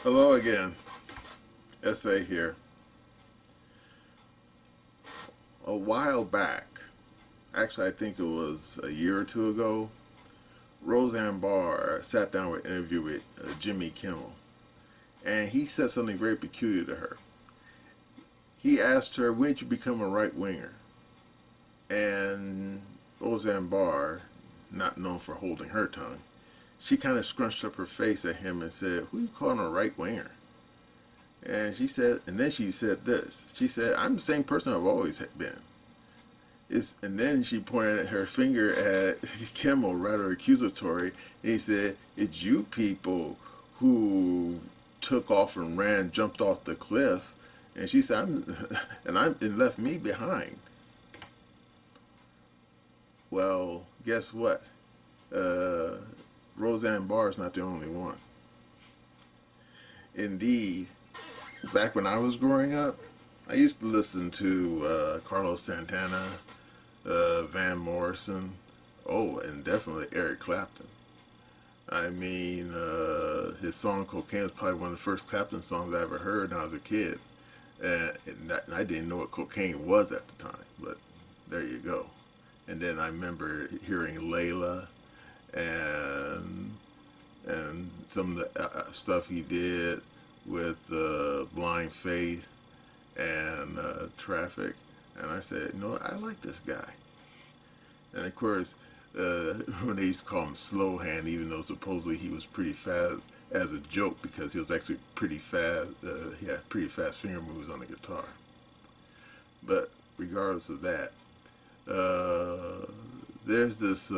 Hello again. SA here. A while back, actually, I think it was a year or two ago, Roseanne Barr sat down with an interview with Jimmy Kimmel, and he said something very peculiar to her. He asked her, "When did you become a right winger?" And Roseanne Barr, not known for holding her tongue, she kind of scrunched up her face at him and said, "Who you calling a right winger?" And then she said this. She said, "I'm the same person I've always been." And then she pointed her finger at Kimmel, rather accusatory. And he said, "It's you people who took off and ran, jumped off the cliff." And she said, and left me behind." Well, guess what? Uh, Roseanne Barr is not the only one. Indeed, back when I was growing up, I used to listen to Carlos Santana, Van Morrison, oh, and definitely Eric Clapton. I mean, his song "Cocaine" was probably one of the first Clapton songs I ever heard when I was a kid, and I didn't know what cocaine was at the time, but there you go. And then I remember hearing Layla and some of the stuff he did with Blind Faith and Traffic, and I said, I like this guy. And of course, when they used to call him Slow Hand, even though supposedly he was pretty fast as a joke because he was actually pretty fast. He had pretty fast finger moves on the guitar. But regardless of that, there's this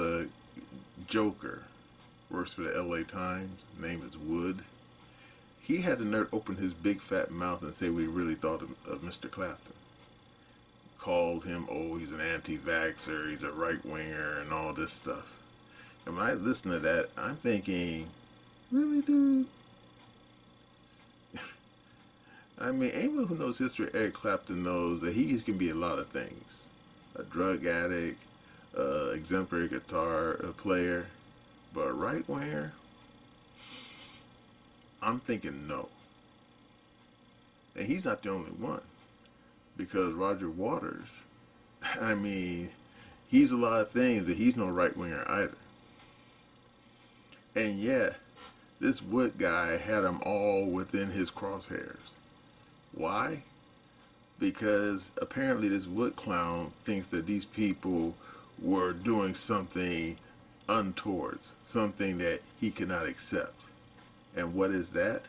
joker, works for the LA Times, name is Wood. He had the nerve to open his big fat mouth and say what he really thought of Mr. Clapton. Called him, oh, he's an anti-vaxxer, he's a right-winger, and all this stuff. And when I listen to that, I'm thinking, really, dude? I mean, anyone who knows history of Eric Clapton knows that he can be a lot of things. A drug addict, exemplary guitar player, but a right-winger? I'm thinking no. And he's not the only one. Because Roger Waters, I mean, he's a lot of things, but he's no right winger either. And yet, this Wood guy had them all within his crosshairs. Why? Because apparently this Wood clown thinks that these people were doing something untowards, something that he cannot accept. And what is that?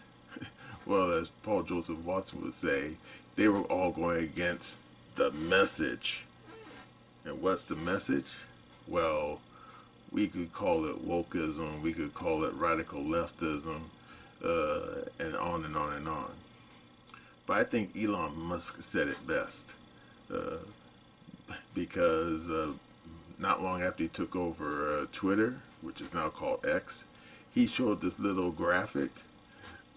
Well, as Paul Joseph Watson would say, they were all going against the message. And what's the message? Well, we could call it wokeism, we could call it radical leftism, and on and on and on. But I think Elon Musk said it best, uh, because not long after he took over Twitter, which is now called X, he showed this little graphic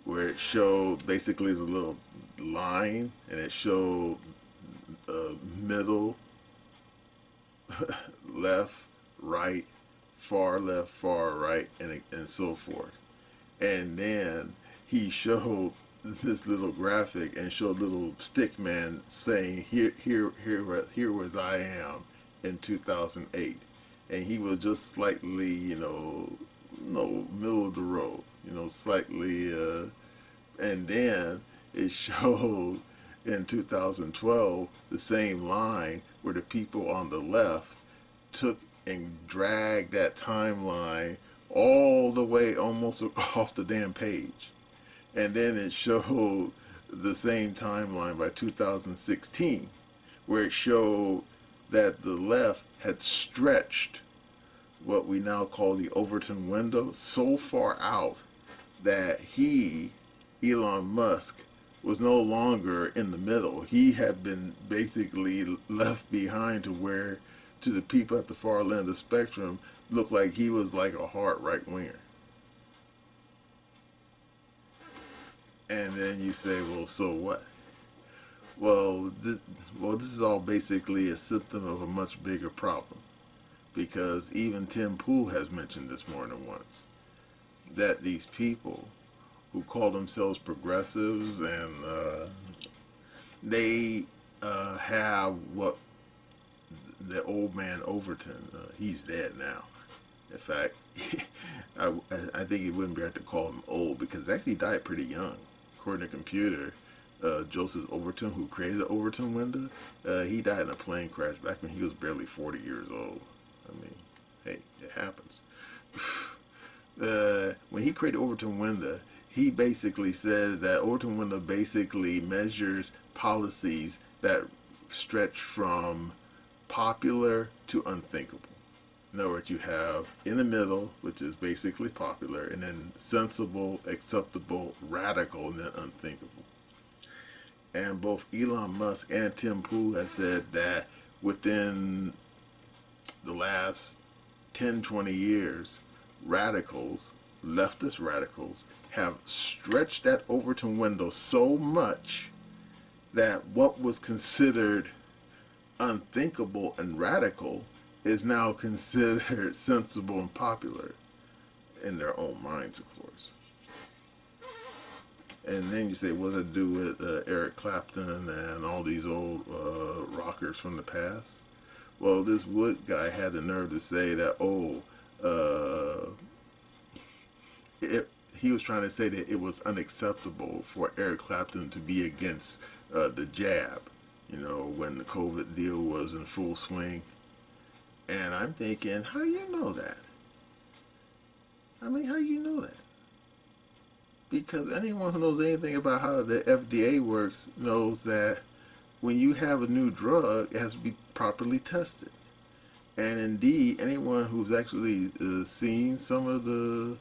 where it showed basically is a little line, and it showed middle, left, right, far right, and so forth. And then he showed this little graphic and showed little stick man saying, here was I am in 2008. And he was just slightly, no, middle of the road, slightly, and then it showed in 2012 the same line where the people on the left took and dragged that timeline all the way almost off the damn page. And then it showed the same timeline by 2016 where it showed that the left had stretched what we now call the Overton window so far out that Elon Musk, was no longer in the middle. He had been basically left behind to the people at the far end of the spectrum, looked like he was like a hard right winger. And then you say, well, so what? This is all basically a symptom of a much bigger problem, because even Tim Pool has mentioned this more than once, that these people who call themselves progressives, and they have what the old man Overton. He's dead now. In fact, I think it wouldn't be right to call him old because actually he died pretty young. According to computer, Joseph Overton, who created the Overton window, he died in a plane crash back when he was barely 40 years old. I mean, hey, it happens. When he created Overton window, he basically said that Overton window basically measures policies that stretch from popular to unthinkable. In other words, you have in the middle, which is basically popular, and then sensible, acceptable, radical, and then unthinkable. And both Elon Musk and Tim Pool have said that within the last 10, 20 years, radicals, leftist radicals, have stretched that Overton window so much that what was considered unthinkable and radical is now considered sensible and popular in their own minds, of course. And then you say, what does it do with Eric Clapton and all these old rockers from the past? Well, this Wood guy had the nerve to say that, he was trying to say that it was unacceptable for Eric Clapton to be against the jab, when the COVID deal was in full swing. And I'm thinking, how you know that? I mean, how you know that? Because anyone who knows anything about how the FDA works knows that when you have a new drug, it has to be properly tested. And indeed, anyone who's actually seen some of the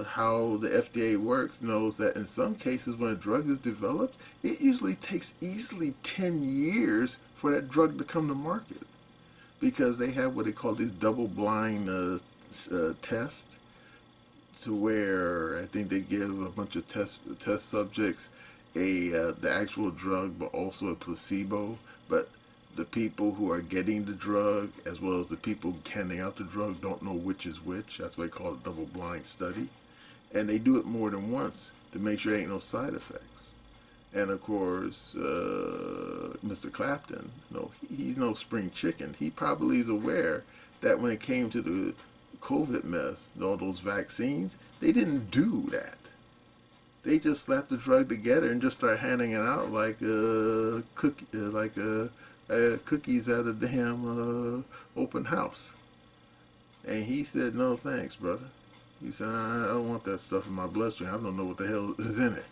how the FDA works knows that in some cases when a drug is developed, it usually takes easily 10 years for that drug to come to market. Because they have what they call these double-blind tests, to where I think they give a bunch of test subjects the actual drug, but also a placebo. But the people who are getting the drug, as well as the people handing out the drug, don't know which is which. That's why they call it double-blind study. And they do it more than once to make sure there ain't no side effects. And of course, Mr. Clapton, he's no spring chicken. He probably is aware that when it came to the COVID mess, all those vaccines, they didn't do that. They just slapped the drug together and just started handing it out like cookies at a damn open house. And he said, "No thanks, brother." He said, "I don't want that stuff in my bloodstream. I don't know what the hell is in it."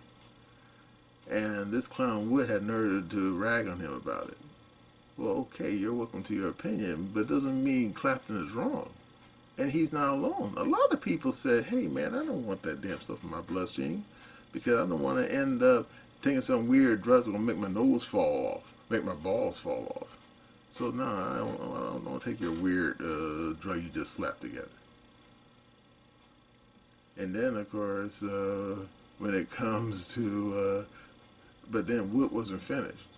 And this clown Wood had nerve to rag on him about it. Well, okay, you're welcome to your opinion, but it doesn't mean Clapton is wrong. And he's not alone. A lot of people said, "Hey man, I don't want that damn stuff in my bloodstream because I don't want to end up taking some weird drugs that will make my nose fall off, make my balls fall off." So no, I don't want to take your weird drug you just slapped together. And then of course, when it comes to but then Wood wasn't finished.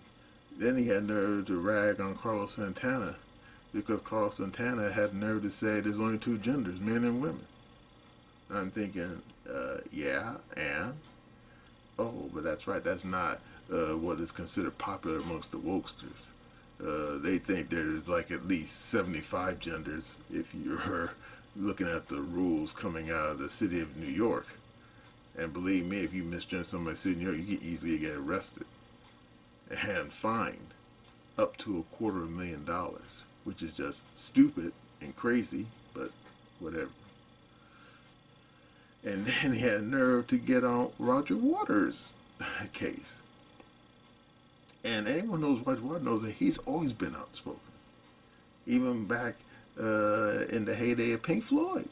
Then he had nerve to rag on Carlos Santana because Carlos Santana had nerve to say there's only two genders, men and women. And I'm thinking, yeah, and? Oh, but that's right, that's not what is considered popular amongst the wokesters. They think there's like at least 75 genders if you're looking at the rules coming out of the city of New York. And believe me, if you misgender somebody sitting here, you can easily get arrested and fined up to $250,000, which is just stupid and crazy, but whatever. And then he had nerve to get on Roger Waters' case. And anyone knows Roger Waters knows that he's always been outspoken, even back in the heyday of Pink Floyd.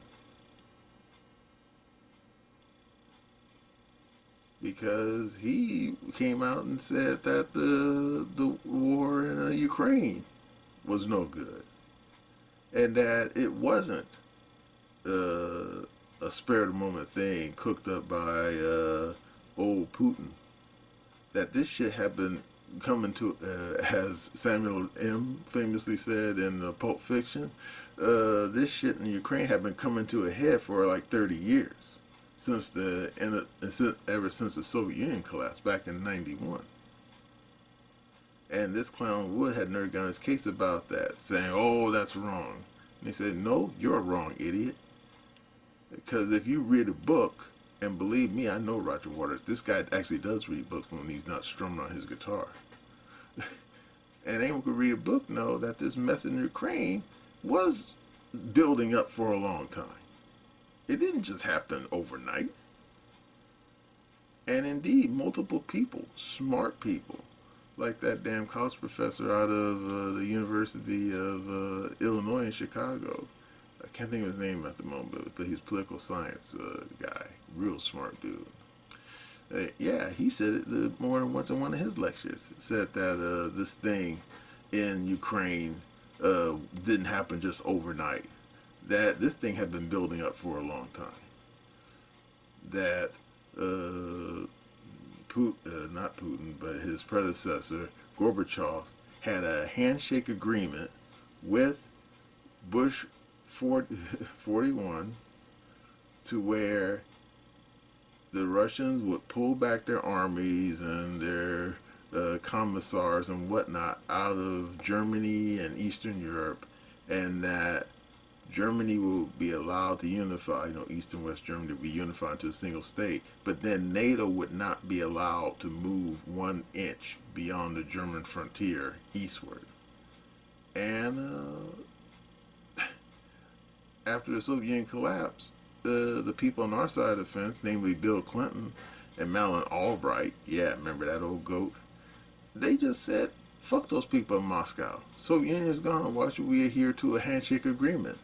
Because he came out and said that the war in Ukraine was no good, and that it wasn't a spare of the moment thing cooked up by old Putin. That this shit had been coming to, as Samuel M. famously said in Pulp Fiction, this shit in Ukraine had been coming to a head for like 30 years. since ever since the Soviet Union collapsed back in '91. And this clown Wood had nerve got his case about that, saying, "Oh, that's wrong." And he said, "No, you're wrong, idiot. Because if you read a book, and believe me, I know Roger Waters. This guy actually does read books when he's not strumming on his guitar. And anyone could read a book know that this mess in Ukraine was building up for a long time. It didn't just happen overnight. And indeed, multiple people, smart people, like that damn college professor out of the University of Illinois in Chicago. I can't think of his name at the moment, but he's a political science guy. Real smart dude. Yeah, he said it more than once in one of his lectures. He said that this thing in Ukraine didn't happen just overnight. That this thing had been building up for a long time. That not Putin, but his predecessor, Gorbachev, had a handshake agreement with Bush 41 to where the Russians would pull back their armies and their commissars and whatnot out of Germany and Eastern Europe, and that Germany will be allowed to unify, East and West Germany will be unified into a single state, but then NATO would not be allowed to move 1 inch beyond the German frontier eastward. And after the Soviet Union collapsed, the people on our side of the fence, namely Bill Clinton and Madeleine Albright, yeah, remember that old goat? They just said, fuck those people in Moscow. Soviet Union is gone. Why should we adhere to a handshake agreement?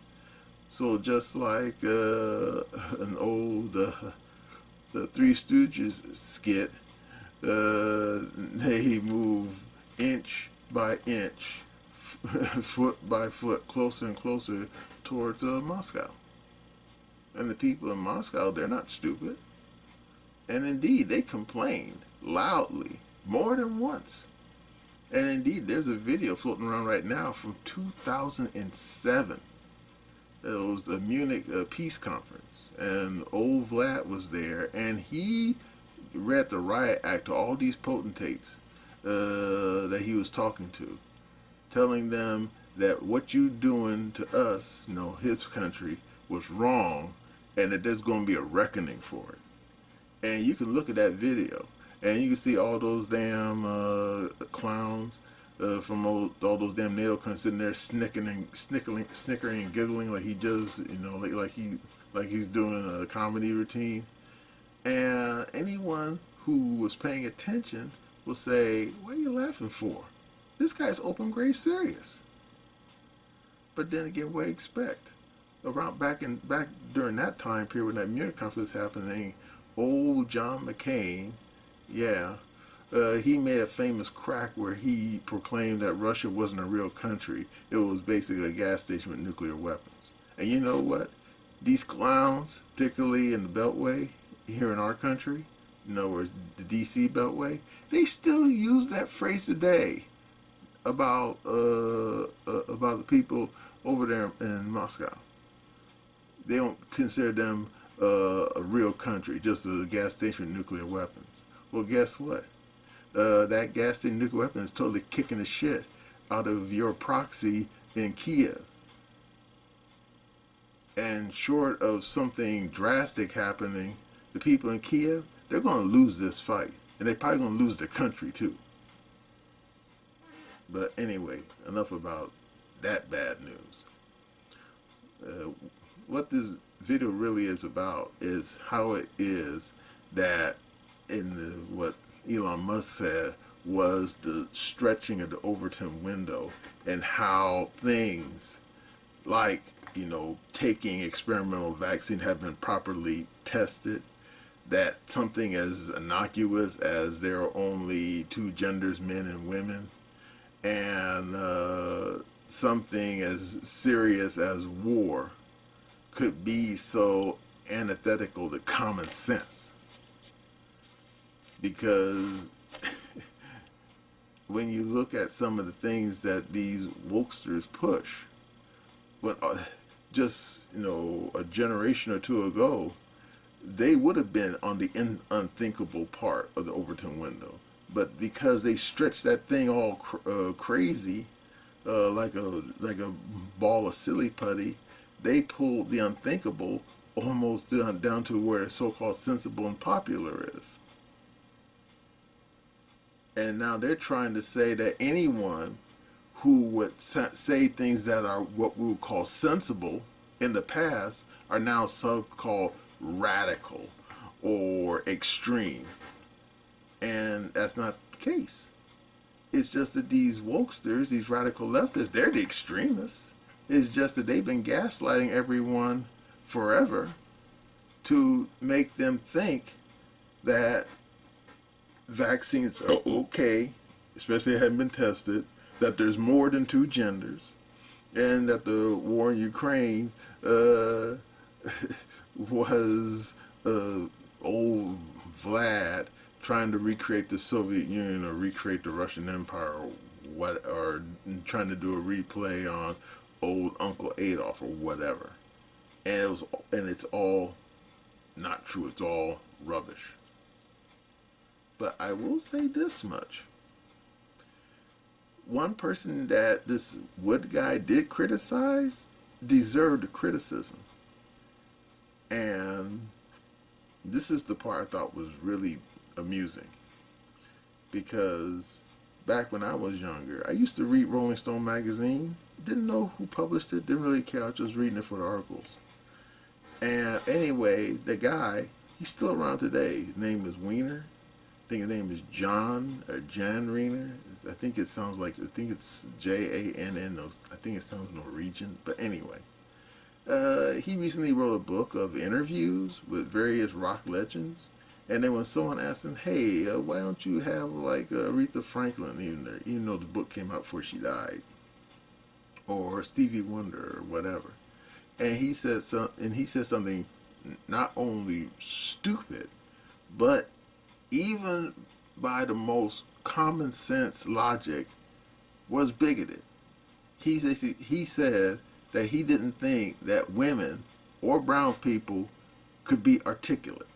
So just like an old the Three Stooges skit, they move inch by inch, foot by foot, closer and closer towards Moscow. And the people in Moscow, they're not stupid. And indeed, they complained loudly more than once. And indeed, there's a video floating around right now from 2007. It was the Munich Peace Conference, and old Vlad was there, and he read the riot act to all these potentates that he was talking to, telling them that what you doing to us, his country, was wrong, and that there's going to be a reckoning for it. And you can look at that video, and you can see all those damn clowns from all those damn NATO countries sitting there snickering and giggling like he just, like he's doing a comedy routine. And anyone who was paying attention will say, "What are you laughing for? This guy's open grave serious." But then again, what do you expect? Back during that time period when that Munich conference was happening, old John McCain, yeah, he made a famous crack where he proclaimed that Russia wasn't a real country. It was basically a gas station with nuclear weapons. And you know what? These clowns, particularly in the Beltway here in our country, in other words, the D.C. Beltway, they still use that phrase today about the people over there in Moscow. They don't consider them a real country, just a gas station with nuclear weapons. Well, guess what? That gas station nuclear weapon is totally kicking the shit out of your proxy in Kiev. And short of something drastic happening, the people in Kiev, they're going to lose this fight. And they're probably going to lose their country too. But anyway, enough about that bad news. What this video really is about is how it is that what Elon Musk said was the stretching of the Overton window, and how things like, taking experimental vaccine have been properly tested, that something as innocuous as there are only 2 genders, men and women, and something as serious as war could be so antithetical to common sense. Because when you look at some of the things that these wokesters push, when just a generation or two ago, they would have been on the unthinkable part of the Overton window. But because they stretched that thing all crazy, like a ball of silly putty, they pulled the unthinkable almost down to where so-called sensible and popular is. And now they're trying to say that anyone who would say things that are what we would call sensible in the past are now so-called radical or extreme. And that's not the case. It's just that these wokesters, these radical leftists, they're the extremists. It's just that they've been gaslighting everyone forever to make them think that vaccines are okay, especially if they haven't been tested, that there's more than two genders, and that the war in Ukraine was old Vlad trying to recreate the Soviet Union or recreate the Russian Empire or trying to do a replay on old Uncle Adolf or whatever. And it's all not true. It's all rubbish. But I will say this much. One person that this Wood guy did criticize deserved criticism. And this is the part I thought was really amusing. Because back when I was younger, I used to read Rolling Stone magazine. Didn't know who published it, didn't really care. I was just reading it for the articles. And anyway, the guy, he's still around today. His name is Wiener. I think his name is John or Jan Wiener. I think it sounds like, I think it's Jann. I think it sounds Norwegian. But anyway, he recently wrote a book of interviews with various rock legends. And then when someone asked him, hey, why don't you have like Aretha Franklin, even though the book came out before she died, or Stevie Wonder or whatever, and he said something not only stupid, but even by the most common sense logic, was bigoted. He said that he didn't think that women or brown people could be articulate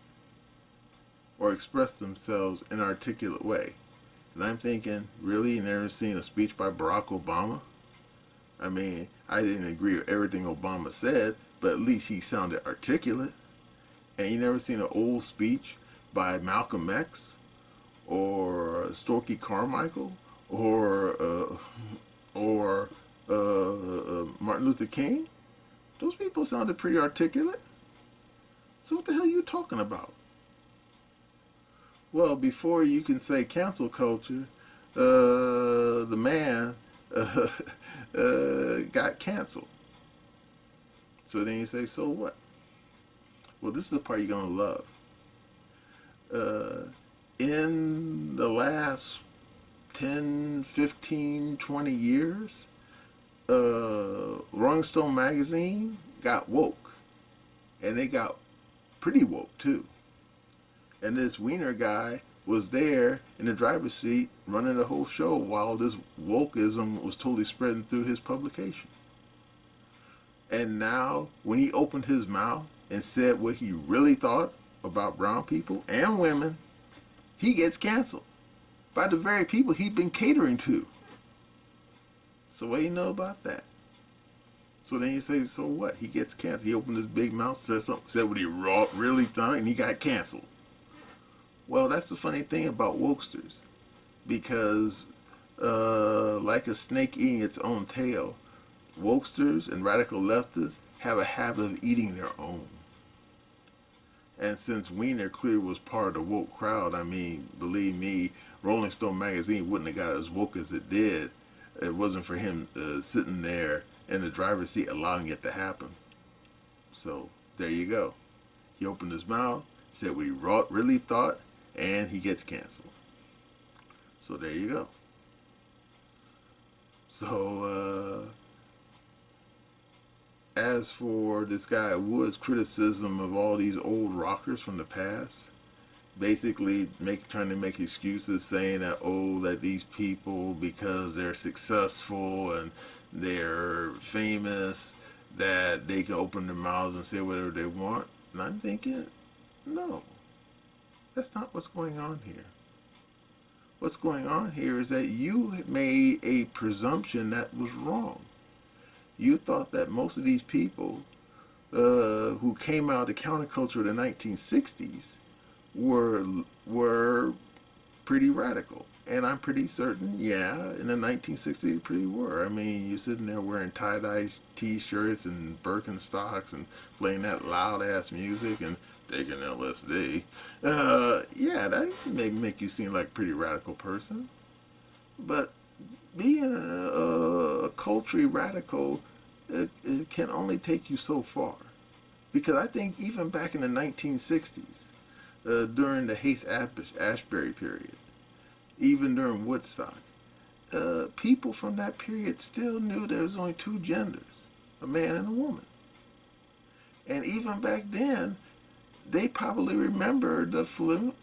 or express themselves in an articulate way. And I'm thinking, really? You never seen a speech by Barack Obama? I mean, I didn't agree with everything Obama said, but at least he sounded articulate. And you never seen an old speech by Malcolm X or Stokely Carmichael or Martin Luther King? Those people sounded pretty articulate. So what the hell are you talking about? Well, before you can say cancel culture, the man got canceled. So then you say, so what? Well, this is the part you're going to love. In the last 10, 15, 20 years, Rolling Stone magazine got woke. And they got pretty woke, too. And this Wiener guy was there in the driver's seat running the whole show while this wokeism was totally spreading through his publication. And now, when he opened his mouth and said what he really thought about brown people and women, he gets canceled by the very people he'd been catering to. So what do you know about that? So then you say, so what? He gets canceled. He opened his big mouth, said what he really thought, and he got canceled. Well, that's the funny thing about wokesters, because like a snake eating its own tail, wokesters and radical leftists have a habit of eating their own. And since Wiener clearly was part of the woke crowd, I mean, believe me, Rolling Stone magazine wouldn't have got as woke as it did. It wasn't for him sitting there in the driver's seat allowing it to happen. So there you go. He opened his mouth, said what he really thought, and he gets canceled. So there you go. So as for this guy Wood's criticism of all these old rockers from the past, basically trying to make excuses, saying that that these people, because they're successful and they're famous, that they can open their mouths and say whatever they want. And I'm thinking, No, that's not what's going on here. What's going on here is that you made a presumption that was wrong. You thought that most of these people who came out of the counterculture of the 1960s were were pretty radical. And I'm pretty certain, yeah, in the 1960s, they pretty were. I mean, you're sitting there wearing tie-dye t-shirts and Birkenstocks and playing that loud-ass music and taking LSD. Yeah, that may make you seem like a pretty radical person. But being a culturally radical, it can only take you so far. Because I think even back in the 1960s, during the Haight-Ashbury period, even during Woodstock, people from that period still knew there was only two genders, a man and a woman. And even back then, they probably remember the thalidomide,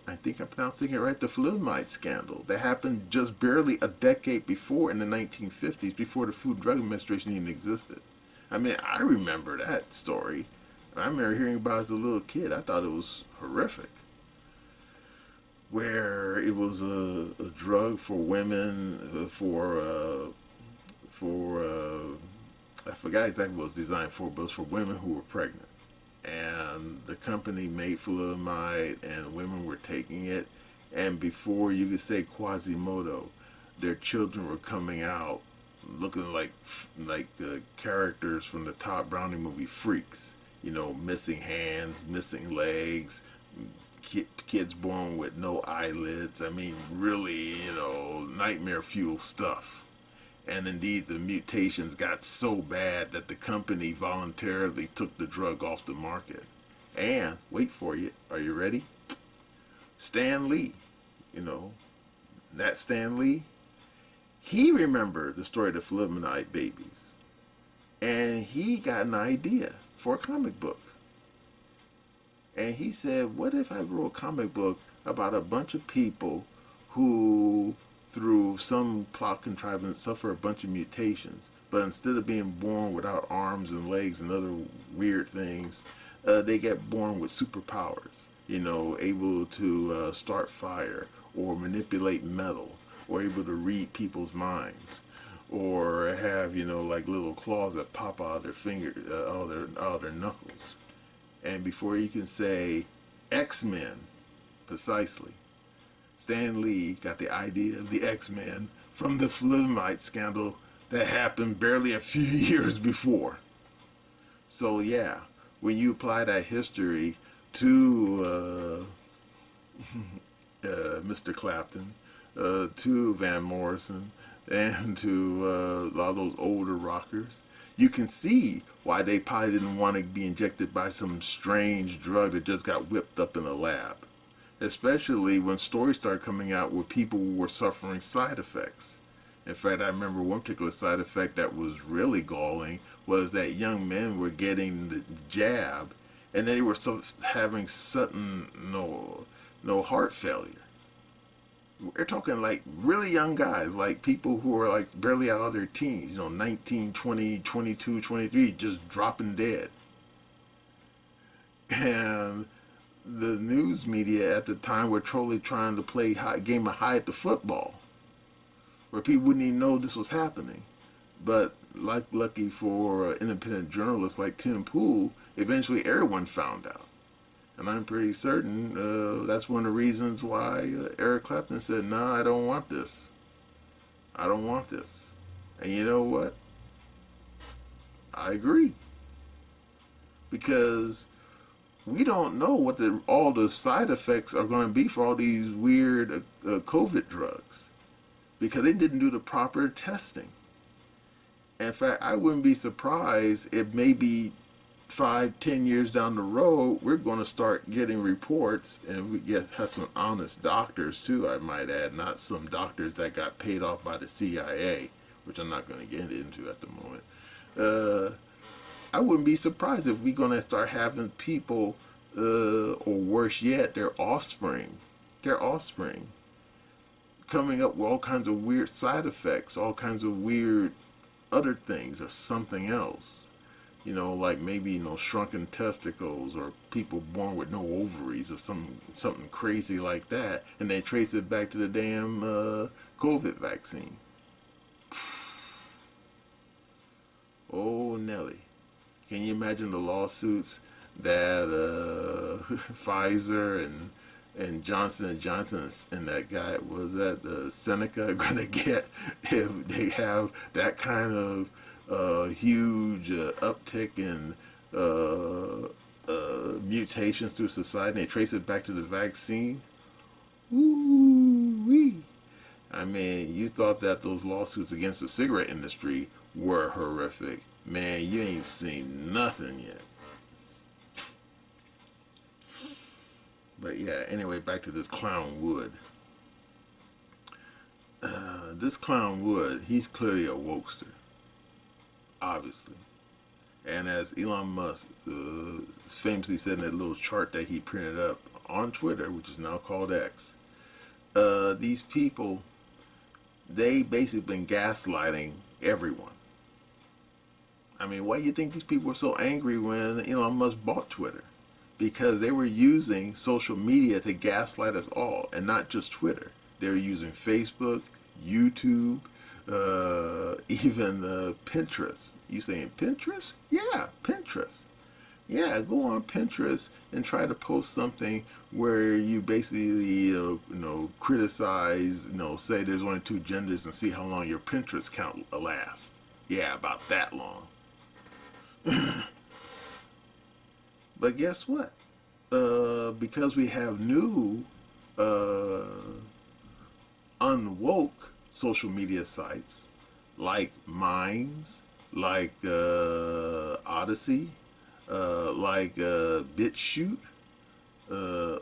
I think I'm pronouncing it right, the thalidomide scandal that happened just barely a decade before in the 1950s, before the Food and Drug Administration even existed. I mean, I remember that story. I remember hearing about it as a little kid. I thought it was horrific. Where it was a drug for women, I forgot exactly what it was designed for, but it was for women who were pregnant. And the company made thalidomide, and women were taking it. And before you could say Quasimodo, their children were coming out looking like characters from the Todd Browning movie Freaks. You know, missing hands, missing legs, kids born with no eyelids. I mean, really, nightmare fuel stuff. And indeed, the mutations got so bad that the company voluntarily took the drug off the market. And, wait for it, are you ready? Stan Lee, that Stan Lee, he remembered the story of the thalidomide babies. And he got an idea for a comic book. And he said, what if I wrote a comic book about a bunch of people who, through some plot contrivance, suffer a bunch of mutations, but instead of being born without arms and legs and other weird things, they get born with superpowers, able to start fire or manipulate metal or able to read people's minds or have, like little claws that pop out of their fingers, out of their knuckles. And before you can say X-Men, precisely, Stan Lee got the idea of the X-Men from the thalidomide scandal that happened barely a few years before. So yeah, when you apply that history to Mr. Clapton, to Van Morrison, and to a lot of those older rockers, you can see why they probably didn't want to be injected by some strange drug that just got whipped up in a lab. Especially when stories started coming out where people were suffering side effects. In fact, I remember one particular side effect that was really galling was that young men were getting the jab and they were having sudden no heart failure. We're talking like really young guys, like people who are like barely out of their teens, 19, 20, 22, 23, just dropping dead. And the news media at the time were totally trying to play game of hide the football, where people wouldn't even know this was happening. But lucky for independent journalists like Tim Pool, eventually everyone found out. And I'm pretty certain that's one of the reasons why Eric Clapton said, "Nah, I don't want this. I don't want this." And you know what? I agree. Because we don't know what all the side effects are going to be for all these weird COVID drugs. Because they didn't do the proper testing. In fact, I wouldn't be surprised if maybe 5-10 years down the road, we're going to start getting reports, and we have some honest doctors too, I might add, not some doctors that got paid off by the CIA, which I'm not going to get into at the moment. I wouldn't be surprised if we're going to start having people, or worse yet, their offspring, coming up with all kinds of weird side effects, all kinds of weird other things, or something else. like maybe shrunken testicles or people born with no ovaries or something crazy like that, and they trace it back to the damn COVID vaccine. Oh Nelly, can you imagine the lawsuits that Pfizer and Johnson and that guy was that Seneca gonna get if they have that kind of huge uptick in mutations through society, and they trace it back to the vaccine? Ooh wee! I mean, you thought that those lawsuits against the cigarette industry were horrific. Man, you ain't seen nothing yet. But yeah, anyway, back to this clown Wood. This clown Wood, he's clearly a wokester, obviously. And as Elon Musk famously said in that little chart that he printed up on Twitter, which is now called X, these people, they basically been gaslighting everyone. I mean, why do you think these people were so angry when Elon Musk bought Twitter? Because they were using social media to gaslight us all, and not just Twitter. They were using Facebook, YouTube, even Pinterest. You saying Pinterest? Yeah, Pinterest. Yeah, go on Pinterest and try to post something where you basically, criticize, say there's only two genders and see how long your Pinterest count lasts. Yeah, about that long. But guess what? Because we have new unwoke social media sites like Minds, like Odyssey, like BitChute,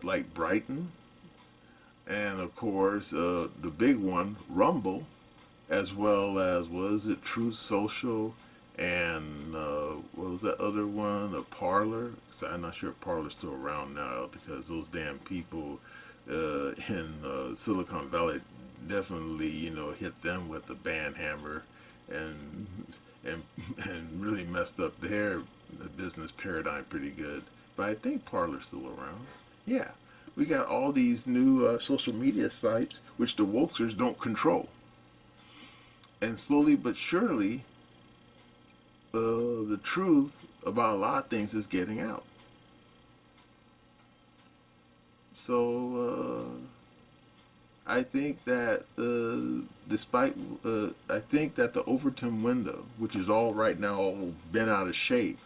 like Brighton, and of course the big one, Rumble, as well as, what is it, Truth Social, and what was that other one? A Parlor. So I'm not sure if Parlor's still around now, because those damn people in Silicon Valley definitely, hit them with the band hammer and really messed up their business paradigm pretty good. But I think Parlor's still around. Yeah, we got all these new social media sites which the wokesters don't control, and slowly but surely the truth about a lot of things is getting out. So I think that I think that the Overton window, which is all right now all bent out of shape,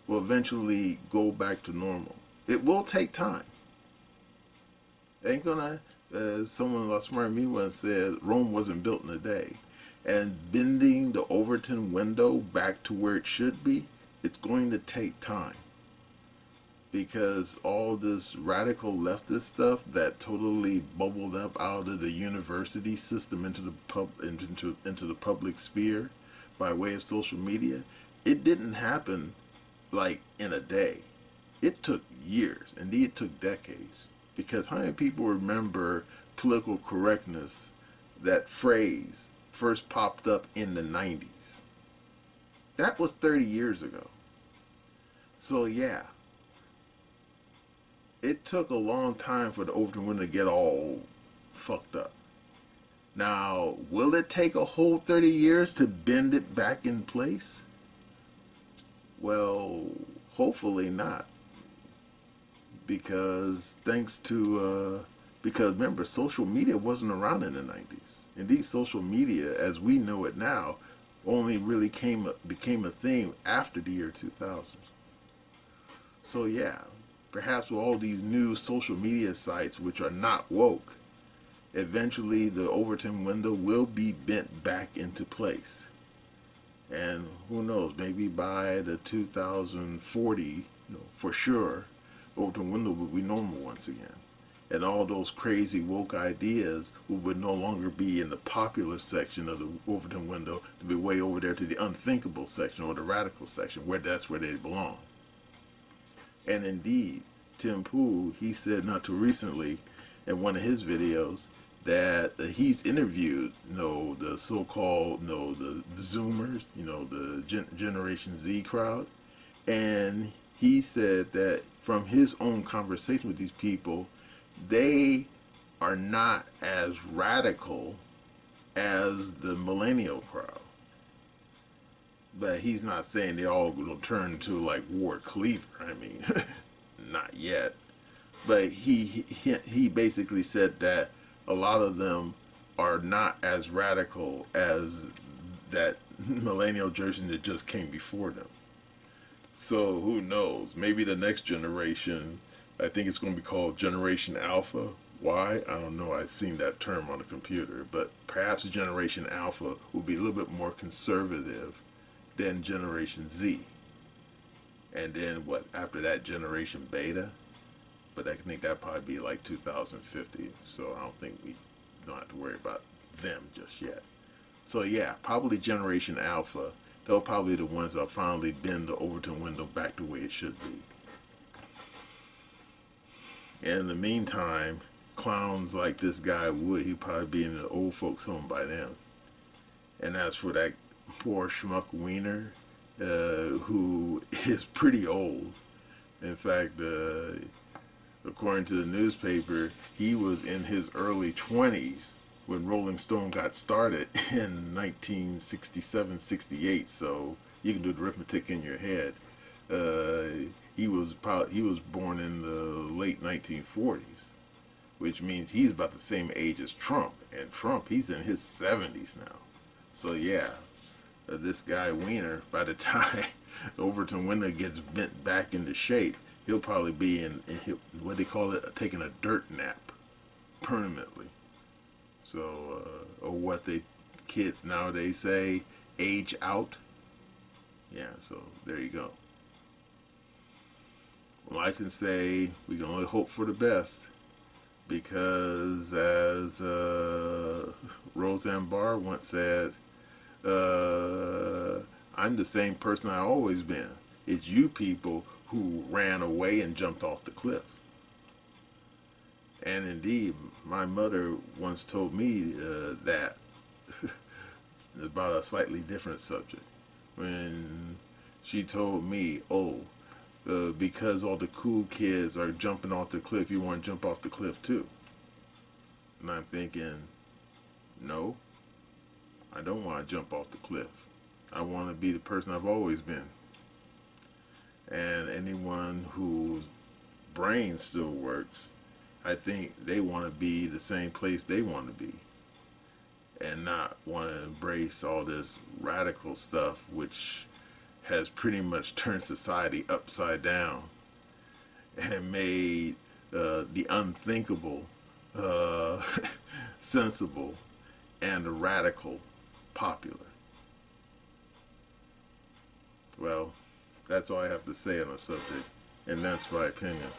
will eventually go back to normal. It will take time. It ain't gonna, as someone last smart me once said, Rome wasn't built in a day. And bending the Overton window back to where it should be, it's going to take time. Because all this radical leftist stuff that totally bubbled up out of the university system into the public sphere by way of social media, it didn't happen like in a day. It took years, indeed it took decades. Because how many people remember political correctness, that phrase, first popped up in the 90s? That was 30 years ago. So yeah, it took a long time for the Overton window to get all fucked up. Now, will it take a whole 30 years to bend it back in place? Well, hopefully not. Because because remember, social media wasn't around in the 90s. Indeed, social media, as we know it now, only really became a thing after the year 2000. So yeah, perhaps with all these new social media sites which are not woke, eventually the Overton window will be bent back into place. And who knows, maybe by the 2040, for sure, Overton window will be normal once again. And all those crazy woke ideas would no longer be in the popular section of the Overton window, to be way over there to the unthinkable section or the radical section, where that's where they belong. And indeed, Tim Pool, he said not too recently in one of his videos that he's interviewed, the so-called, the Zoomers, the Generation Z crowd, And he said that from his own conversation with these people, they are not as radical as the millennial crowd. But he's not saying they all will turn into like Ward Cleaver. I mean, not yet. But he basically said that a lot of them are not as radical as that millennial generation that just came before them. So who knows? Maybe the next generation, I think it's going to be called Generation Alpha. Why? I don't know. I've seen that term on the computer. But perhaps Generation Alpha will be a little bit more conservative than Generation Z. And then what? After that, Generation Beta. But I think that'd probably be like 2050. So I don't think we don't have to worry about them just yet. So yeah, probably Generation Alpha. They'll probably be the ones that'll finally bend the Overton window back the way it should be. And in the meantime, clowns like this guy Wood, he'd probably be in an old folks home by then. And as for that poor schmuck Wiener, who is pretty old. In fact, according to the newspaper, he was in his early 20s when Rolling Stone got started in 1967-68. So you can do the arithmetic in your head. He was born in the late 1940s, which means he's about the same age as Trump. And Trump, he's in his 70s now. So yeah, this guy Wiener, by the time Overton window gets bent back into shape, he'll probably be in what they call it, taking a dirt nap permanently. So, or what the kids nowadays say, age out. Yeah, so there you go. Well, I can say we can only hope for the best because, as Roseanne Barr once said, I'm the same person I've always been. It's you people who ran away and jumped off the cliff. And indeed, my mother once told me that about a slightly different subject. When she told me, because all the cool kids are jumping off the cliff, you want to jump off the cliff too. And I'm thinking, no, I don't want to jump off the cliff. I want to be the person I've always been. And anyone whose brain still works, I think they want to be the same place they want to be and not want to embrace all this radical stuff which has pretty much turned society upside down and made the unthinkable sensible and the radical popular. Well, that's all I have to say on the subject, and that's my opinion.